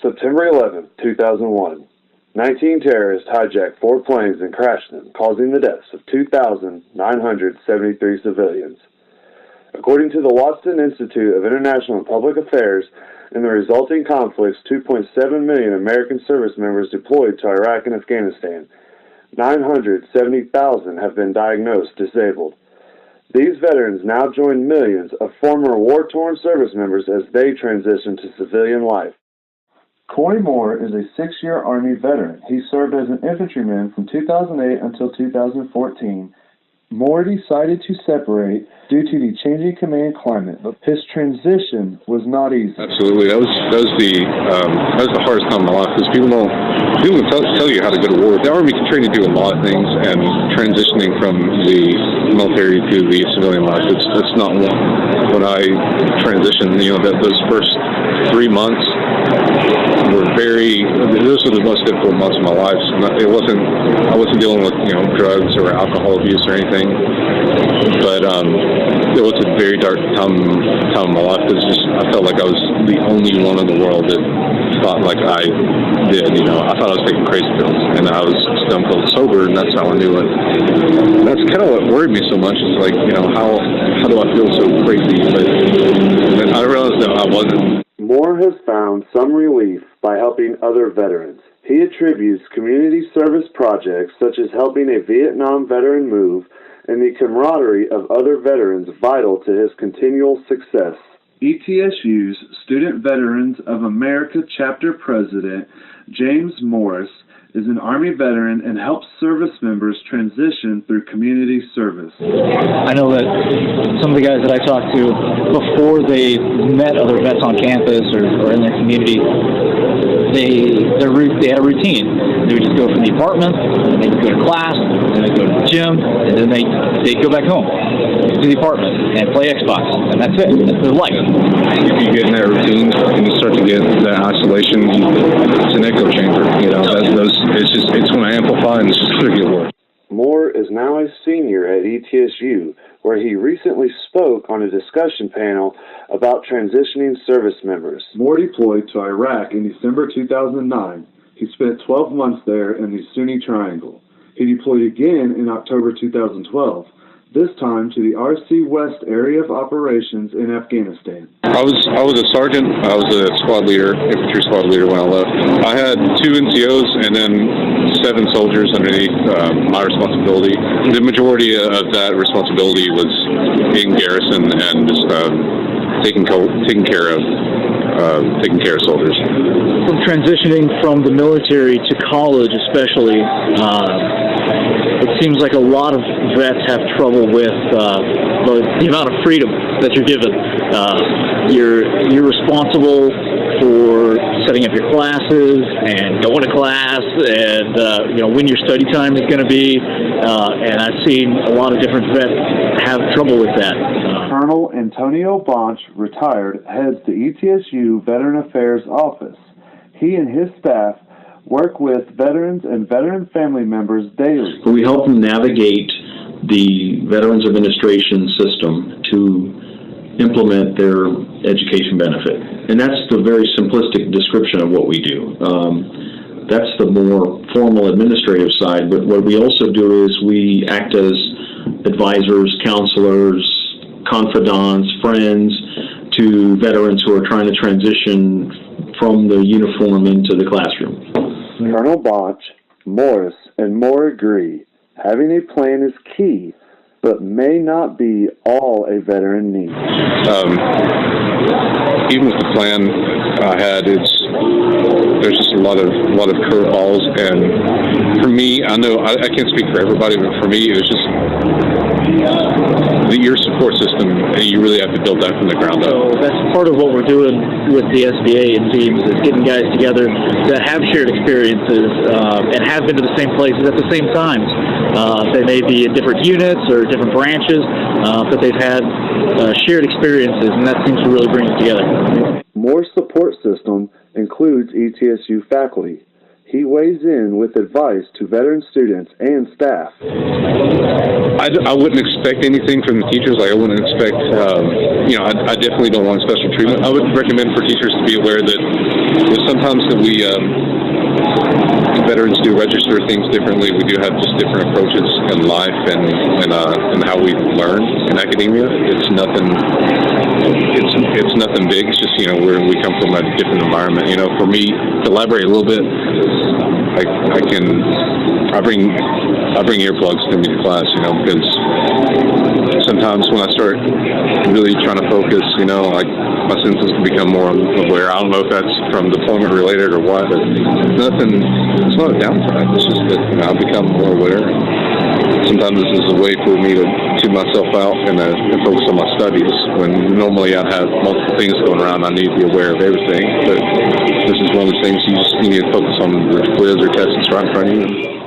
September 11, 2001. 19 terrorists hijacked 4 planes and crashed them, causing the deaths of 2,973 civilians. According to the Watson Institute of International and Public Affairs, in the resulting conflicts, 2.7 million American service members deployed to Iraq and Afghanistan. 970,000 have been diagnosed disabled. These veterans now join millions of former war-torn service members as they transition to civilian life. Corey Moore is a 6-year Army veteran. He served as an infantryman from 2008 until 2014. Moore decided to separate due to the changing command climate, but his transition was not easy. Absolutely, that was the hardest time in my life, because people don't tell you how to go to war. The Army can train you to do a lot of things, and transitioning from the military to the civilian life, it's not one. When I transitioned, those first 3 months were those were the most difficult months of my life. I wasn't dealing with drugs or alcohol abuse or anything, but it was a very dark time in my life, because I felt like I was the only one in the world that thought like I did. I thought I was taking crazy pills, and I was stone cold sober, and that's how I knew it. And that's kind of what worried me so much. Is like, how do I feel so crazy? But I realized that I wasn't. Moore has found some relief by helping other veterans. He attributes community service projects such as helping a Vietnam veteran move and the camaraderie of other veterans vital to his continual success. ETSU's Student Veterans of America Chapter President, James Morris, is an Army veteran and helps service members transition through community service. I know that some of the guys that I talked to before they met other vets on campus or in their community, they had a routine. They would just go from the apartment, and they would go to class, and then they'd go to the gym, and then they'd go back home to the apartment and play Xbox, and that's it. That's their life. If you get in that routine and you start to get that isolation, it's an echo chamber. It's going to amplify, and it's just going to get worse. Moore is now a senior at ETSU, where he recently spoke on a discussion panel about transitioning service members. Moore deployed to Iraq in December 2009. He spent 12 months there in the Sunni Triangle. He deployed again in October 2012, this time to the RC West Area of Operations in Afghanistan. I was a sergeant. I was a squad leader, infantry squad leader when I left. I had 2 NCOs and then 7 soldiers underneath my responsibility. The majority of that responsibility was in garrison and just taking care of soldiers. From transitioning from the military to college, especially, it seems like a lot of vets have trouble with the amount of freedom that you're given. You're responsible for setting up your classes and going to class, and when your study time is going to be. And I've seen a lot of different vets have trouble with that. Colonel Antonio Bonch, retired, heads the ETSU Veteran Affairs Office. He and his staff work with veterans and veteran family members daily. We help them navigate the Veterans Administration system to implement their education benefit. And that's the very simplistic description of what we do. That's the more formal administrative side, but what we also do is we act as advisors, counselors, confidants, friends to veterans who are trying to transition from the uniform into the classroom. Colonel Bonch, Morris, and Moore agree. Having a plan is key, but may not be all a veteran needs. Even with the plan I had, there's just a lot of curveballs, and for me, I know I can't speak for everybody, but for me, it was just your support system, and you really have to build that from the ground up. So that's part of what we're doing with the SBA, it seems, is getting guys together that have shared experiences and have been to the same places at the same times. They may be in different units or different branches, but they've had shared experiences, and that seems to really bring us together. Moore's support system includes ETSU faculty. He weighs in with advice to veteran students and staff. I wouldn't expect anything from the teachers. Like, I wouldn't expect, I definitely don't want special treatment. I would recommend for teachers to be aware that there's sometimes that we veterans do register things differently. We do have just different approaches in life and how we learn in academia. It's nothing big. It's just, we come from a different environment. For me, to elaborate a little bit, I bring earplugs to me to class, because sometimes when I start really trying to focus, my senses can become more aware. I don't know if that's from deployment related or what, but it's not a downside. It's just that, I become more aware. Sometimes this is a way for me to tune myself out and focus on my studies, when normally I'd have multiple things going around. I need to be aware of everything, but this is one of the things you need to focus on, the quiz or test that's right in front of you.